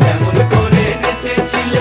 যেমন করে নেচেছিলে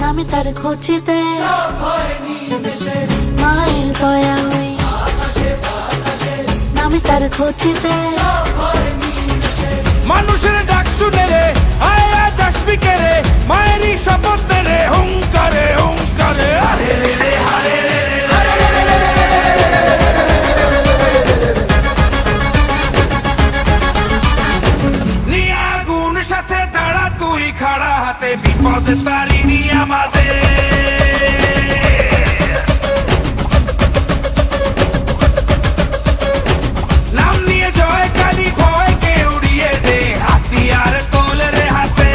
নামে তার খোঁজেতে মায়ের দয়া হই নামে তার খোঁজেতে মানুষের ডাক শুনে রে আয়া যাসবি কে রে মায়েরই শপথ রে হুঙ্কারে হুঙ্কারে আরে রে রে হারে রে নিয়া গুণ সাথে দাঁড়া তুই খাড়া হাতে বিপদে তারিনি আমাদের নাম নিয়ে জয় কালী ভয়কে উড়িয়ে দে হাতিয়ার তোল রে হাতে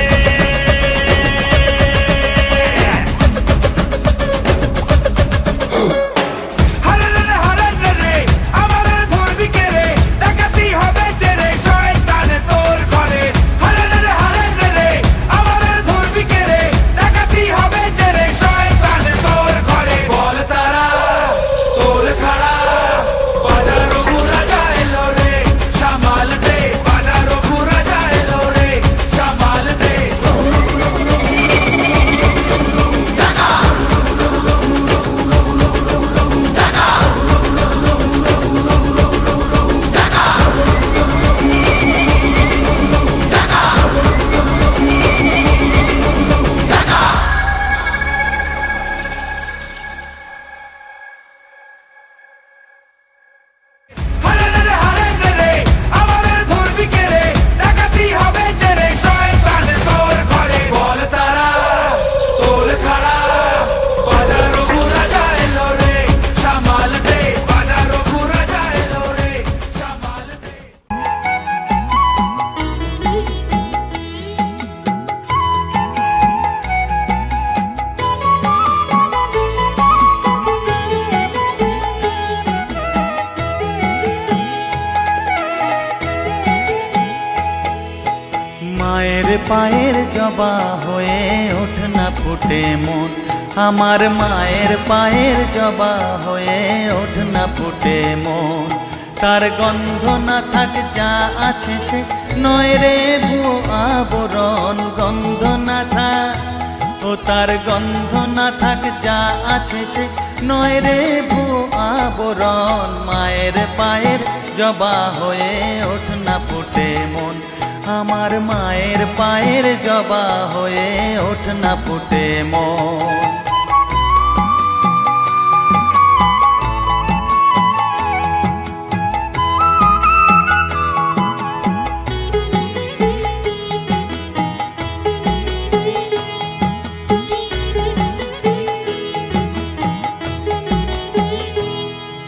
হারে রে হারে রে আমার ধরবি কে রে ডাকাতি হবে যে রে শয়তান তোর ঘরে হারে রে হারে রে আমার ধরবি কে রে ডাকাতি হবে যে রে শয়তান তোর ঘরে বল তারা তোল খাড়া বাজারো ঘুরা যায় রে সামাল দে বাজারো ঘুরা যায় রে সামাল দে হারে রে আমার ধরবি কে রে ডাকাতি হবে যে রে শয়তান তোর ঘরে বল তারা তোল খাড়া বাজারো ঘুরা যায় রে সামাল দে বাজারো ঘুরা যায় রে সামাল দে মায়ের পায়ের জবা হয়ে ওঠ না ফুটে মন আমার মায়ের পায়ের জবা হয়ে ওঠ না ফুটে মন তার গন্ধ না থাক যা আছে সে নয় রে ভুয়ো আবরণ গন্ধ না থাক ও তার গন্ধ না থাক যা আছে সে নয় রে ভুয়ো আবরণ মায়ের পায়ের জবা হয়ে ওঠ না ফুটে মন আমার মায়ের পায়ের জবা হয়ে ওঠ না ফুটে মন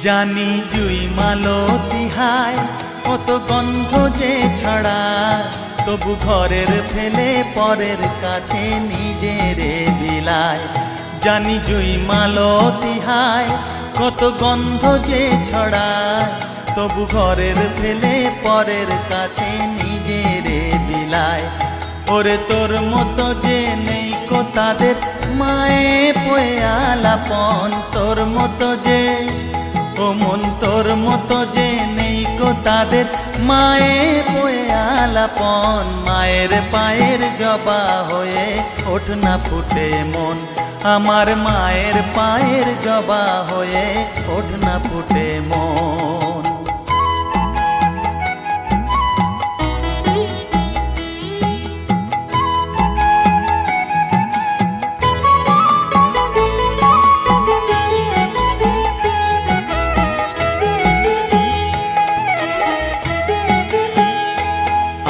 জানি জুই মালতী হায় কত গন্ধ যে ছড়ায় তবু ঘরের ফেলে পরের কাছে নিজেরে বিলায় জানি জুই মালতী হায় কত গন্ধ যে ছড়ায় তবু ঘরের ফেলে পরের কাছে নিজেরে বিলায় ওরে তোর মতো যে নেই কো তাদের মায়ে পয়ে আলাপন তোর মতো যে ও মন তোর মতো যে নেই গো তাদের মায়ে পয়ে আলাপন মায়ের পায়ের জবা হয়ে ওঠ না ফুটে মন আমার মায়ের পায়ের জবা হয়ে ওঠ না ফুটে মন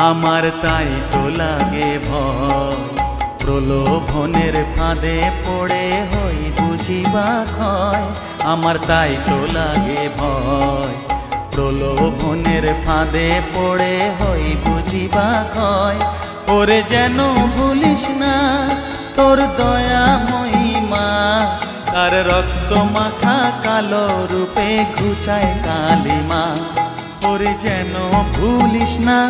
আমার তাই তো লাগে ভয় প্রলোভনের ফাঁদে পড়ে হই বুঝিবা ক্ষয় আমার তাই তো লাগে ভয় প্রলোভনের ফাঁদে পড়ে হই বুঝিবা ক্ষয় ওরে যেন ভুলিস না তোর দয়া মহিমা তার রক্ত মাখা কালো রূপে ঘুচায় কালিমা ওরে যেন ভুলিস না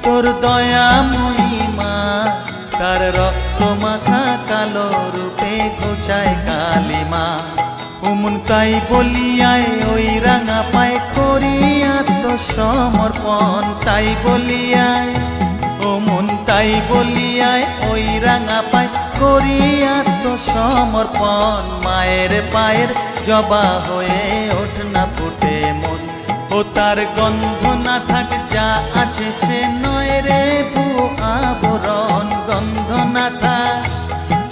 তোর দয়া মহিমা তার রক্ত মাখা কালো রূপে ঘুচায় কালিমা উমন তাই বলিয়ায় ওই রাঙা পায় করি আত্মসমর্পণ তাই বলিয়ায় ও মন তাই বলিয়ায় ওই রাঙা পায় করি আত্মসমর্পণ, মায়ের পায়ের জবা হয়ে ওঠ না ফুটে মন। ও তার গন্ধ না থাক যা আছে সে নয় রে ভুয়ো আবরণ, গন্ধ না থাক,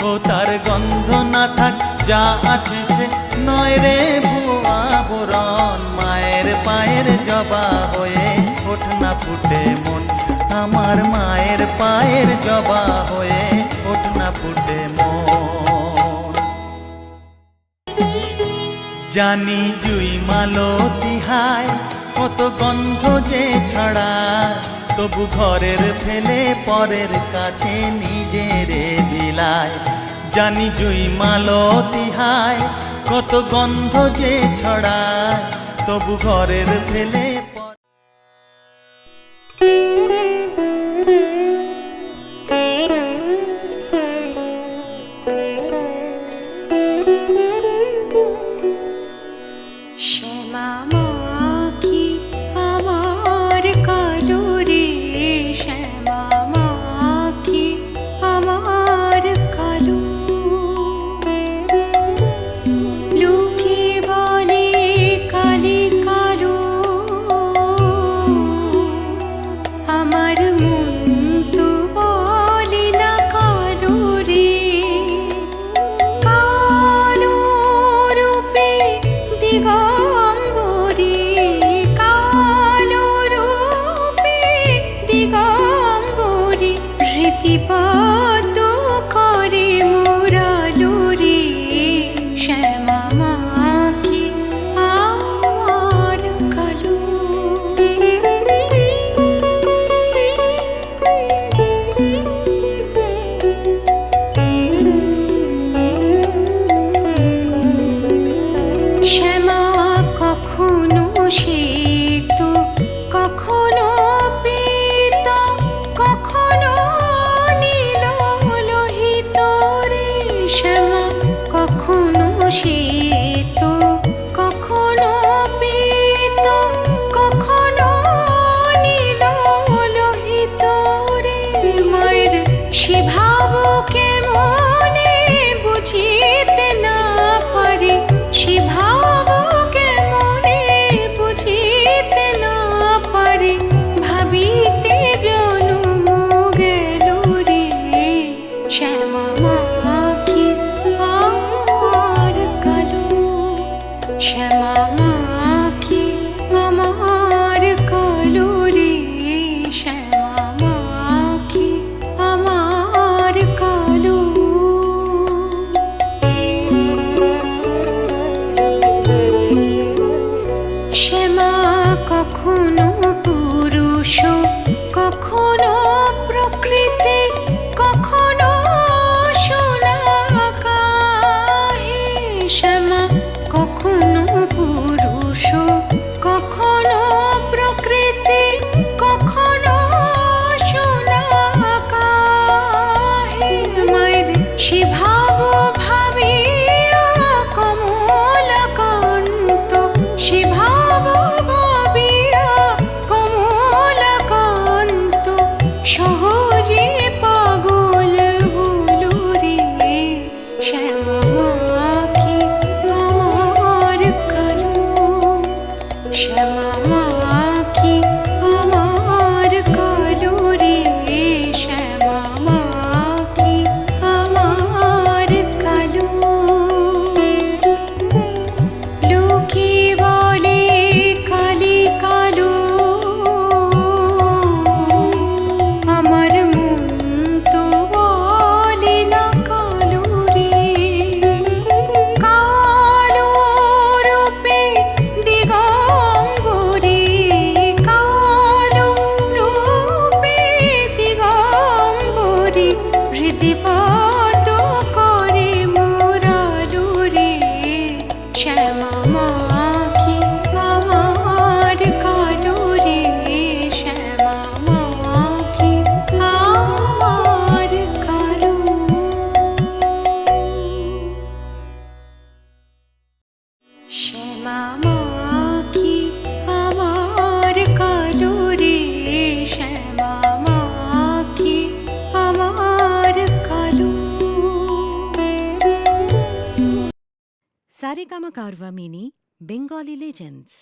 ও তার গন্ধ না থাক যা আছে সে নয় রে ভুয়ো আবরণ, মায়ের পায়ের জবা হয়ে ওঠ না ফুটে মন, আমার মায়ের পায়ের জবা হয়ে ওঠ না ফুটে মন। জানি জুই মালতী হায় কত গন্ধ যে ছড়ায়, তবু ঘরের ফেলে পরের কাছে নিজেরে বিলায়। জানি জুই মালতী হায় কত গন্ধ যে ছড়ায়, তবু ঘরের ফেলে শ্যামা মাখি আমার কালো রে, শ্যামা মাখি আমার কালো। লোকে বলে কালি কালো, আমার মন তো বলে না কালো রে। কালো রূপে দিগম্বরী, কালো রূপে দিগম্বরী, প্রীতিপাত করে মুরালো রে, শ্যামা মাখি আমার কালো। শ্যামা কখনো শ্বেত, কখনো পীত, কখনো নীল লোহিত রে, শ্যামা কখনো শ্বেত, কখনো পীত, কখনো নীল লোহিত রে। মায়ের সে ভাব কেমনে বুঝিতে না পারি, সে ভাব কেমনে বুঝিতে না পারি, ভাবিতে জনম গেল রে, শ্যামা মাখি আমার কালো। শ্যামা মাখি আমার কালো রে, শ্যামা মাখি আমার কালো। শ্যামা কখনো পুরুষ, কখনো প্রকৃতি, কখনো সোনা কাহে, শ্যামা কখনো পুরুষ, কখনো প্রকৃতি, কখনো সোনা কাহে। মায়ের সে ভাব ভাবিয়া কমলাকান্ত, সে ভাব ভাবিয়া কমলাকান্ত, সহজে পাগল হলো রে, শ্যামা মাখি আমার কালো। শ্যামা মাখি আমার কালো রে, শ্যামা মাখি আমার Saregama Carvaan mini Bengali legends.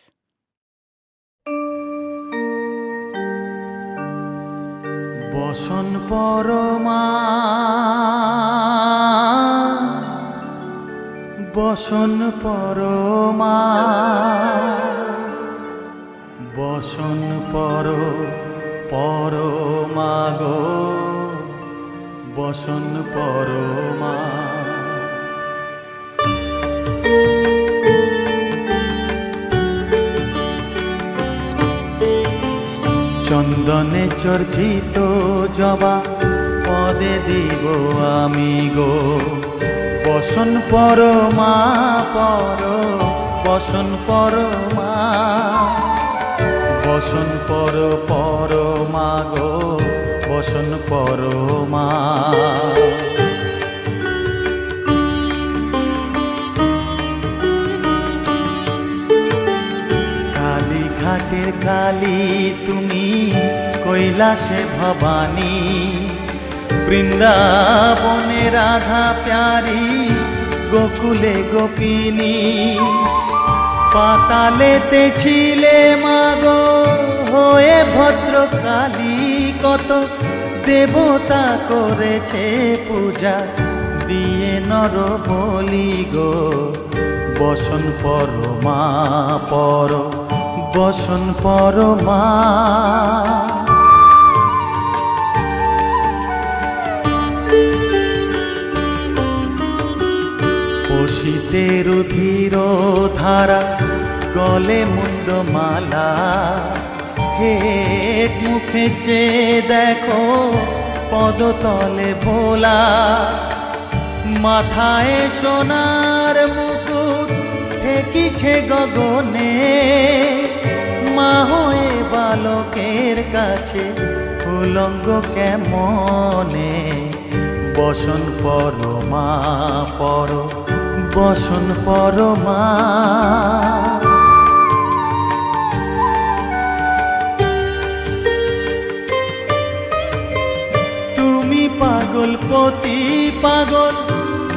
বসন পরমা, বসন পরমা, বসন পরমা গো, বসন পরমা। চন্দনে চর্চিত জবা পদে দিব আমি গো, বসন পরমা বসন পরমা, বসন পরমা গো, বসন পরমা। কালীঘাটের কালী তুমি, কৈলাসে ভবানী, বৃন্দাবনে রাধা প্যারি, গোকুলে গোপিনী। পাতালেতে ছিলে মাগো হয়ে ভদ্রকালী, কত দেবতা করেছে পূজা দিয়ে নর বলি গো, বসন পরমা বসন পরমা। পশিতে রুধির ধারা, গলে মুন্ডমালা, হেট মুখে চেয়ে দেখো পদতলে ভোলা। মাথায় সোনার মুকুট ঠেকিছে গগনে, মা হয়ে বালকের কাছে উলঙ্গ কেমনে, বসন পরমা বসন পরমা। তুমি পাগল পতি পাগল,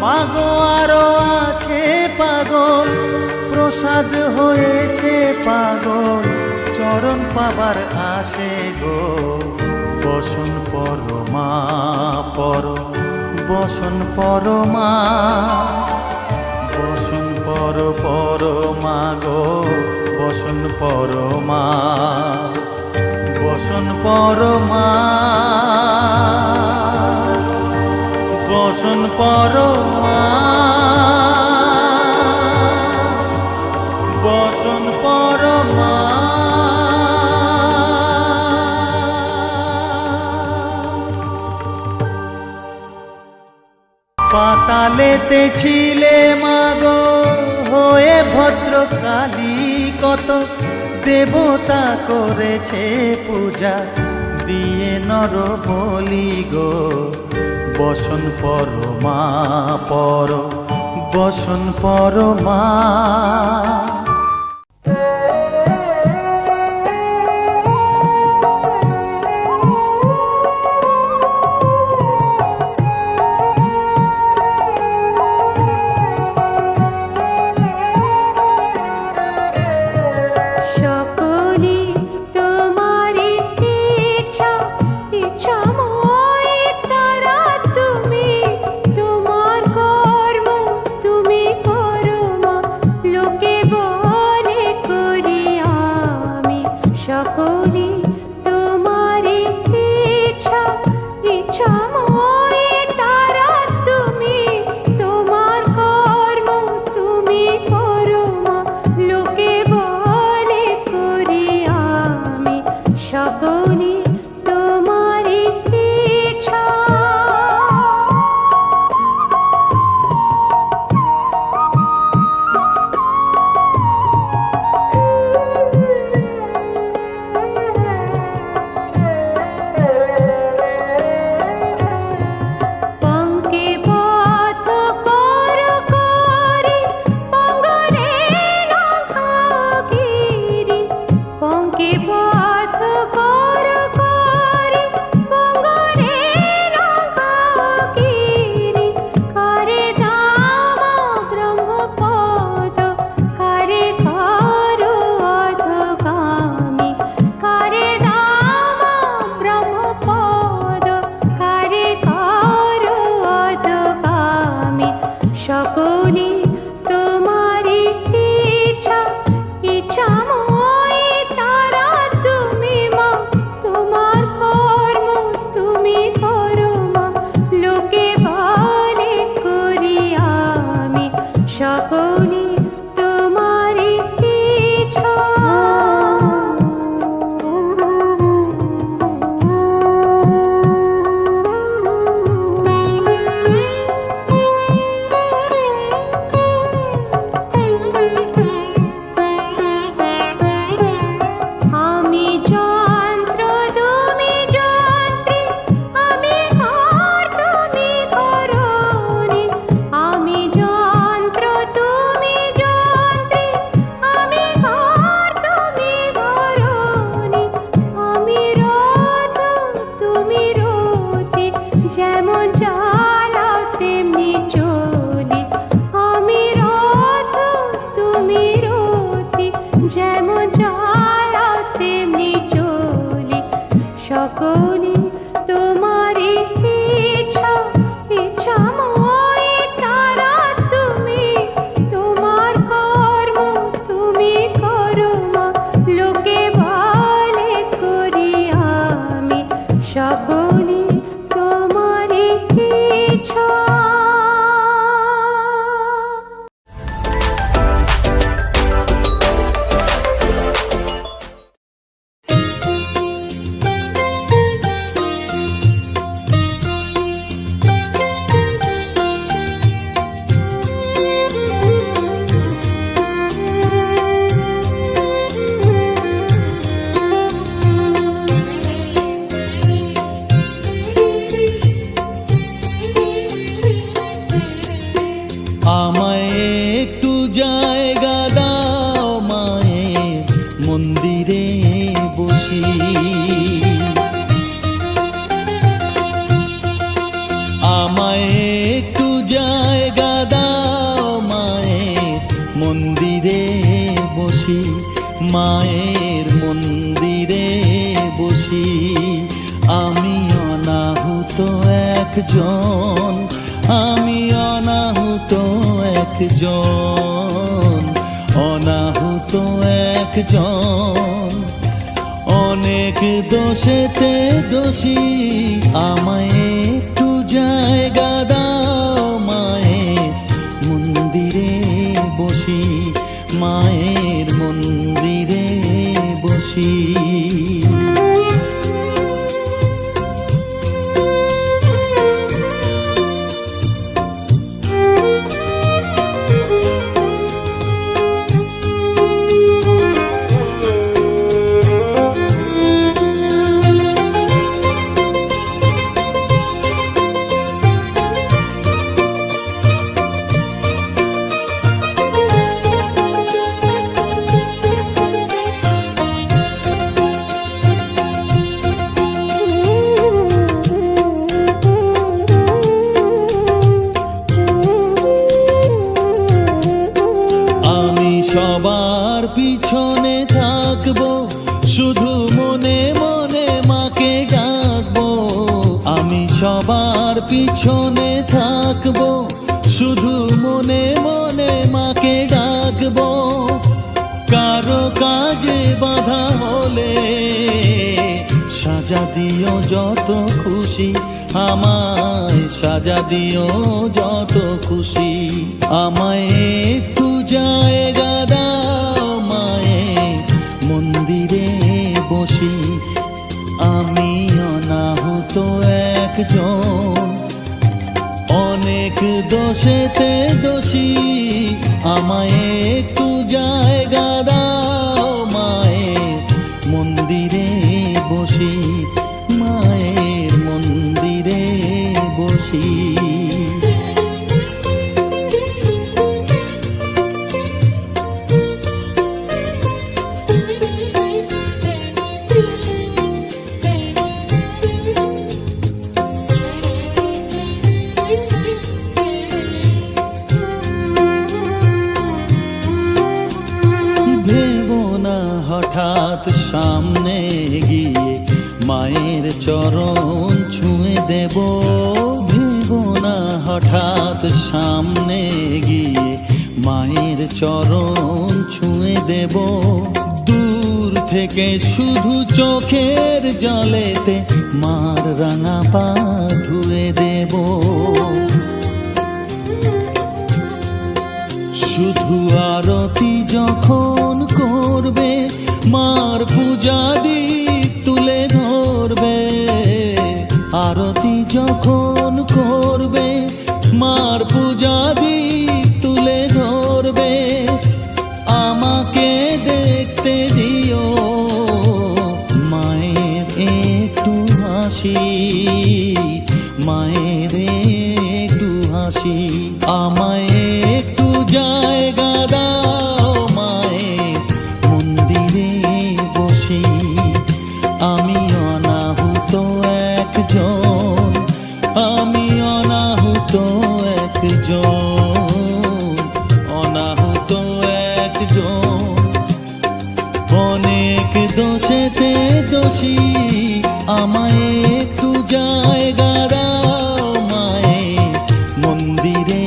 মাগো আরো আছে পাগল, প্রসাদ হয়েছে পাগল, চরণ পাবার আসে গো, বসন পরমা বসন পরমা, বসন পরমা গো, বসন পরমা, বসন পরমা, বসন পরমা, বসন পরমা। পাতালেতে ছিলে মাগো হয়ে ভদ্রকালী, কত দেবতা করেছে পূজা দিয়ে নর বলি গো, বসন পরমা বসন পরমা। তোমার কর্ম তুমি করো মা, লোকে বলে সকলে তোমারই ইচ্ছা ইচ্ছাময় তারা তুমি মা, তোমার কর্ম তুমি করো মা, লোকে বলে করি আমি সকলে তোমারই ইচ্ছা। আমি যন্ত্র তুমি যন্ত্রী, আমি ঘর তুমি ঘরণী, আমি যন্ত্র তুমি যন্ত্রী, আমি ঘর তুমি ঘরণী, আমি রথ তুমি রথী, যেমন চালাও তেমনি চলি, আমি রথ তুমি রথী, যেমন চালাও তেমনি চলি, সকলে তোমারই ইচ্ছা ইচ্ছাময় তারা তুমি, তোমার কর্ম তুমি করো মা, লোকে বলে করি আমি সকলে তোমারই ইচ্ছা। আমায় একটু জায়গা দাও মায়ের মন্দিরে বসি, আমায় একটু জায়গা দাও মায়ের মন্দিরে বসি, মায়ের মন্দিরে বসি। আমি অনাহুত একজন, আমি অনাহুত একজন, অনাহুত একজন, অনেক দোষেতে দোষী। আমায় একটু জায়গা দাও মায়ের মন্দিরে বসি, মায়ের মন্দিরে বসি। সবার পিছনে থাকবো, শুধু মনে মনে মাকে ডাকবো। আমি সবার পিছনে থাকবো, শুধু মনে মনে মাকে ডাকবো। কারো কাজে বাধা হলে সাজা দিও যত খুশি, আমায় সাজা দিও যত খুশি। আমায় একটু জায়গা দাও মায়ের মন্দিরে বসি, আমি অনাহুত একজন, অনেক দোষেতে দোষী। আমায় একটু জায়গা দাও মায়ের মন্দিরে বসি, মায়ের মন্দিরে বসি। হঠাৎ সামনে গিয়ে মায়ের চরণ ছুঁয়ে দেব, ভেবো না হঠাৎ হাত সামনে গিয়ে মায়ের চরণ ছুঁয়ে দেব, দূর থেকে শুধু চোখের জলেতে মার রাঙা পা ধুয়ে দেব। শুধু আরতি যখন করবে মার পূজা দীপ তুলে ধরবে, আরতি যখন করবে মার পূজা দীপ তুলে ধরবে, আমাকে দেখতে দিও মায়ের একটু হাসি, মায়ের একটু হাসি। আমায় একটু জায়গা দাও মায়ের মন্দিরে বসি, আমি অনাহুত একজন, আমি অনাহুত একজন, অনাহুত একজন, অনেক দোষেতে দোষী। আমায় একটু জায়গা দাও মায়ের মন্দিরে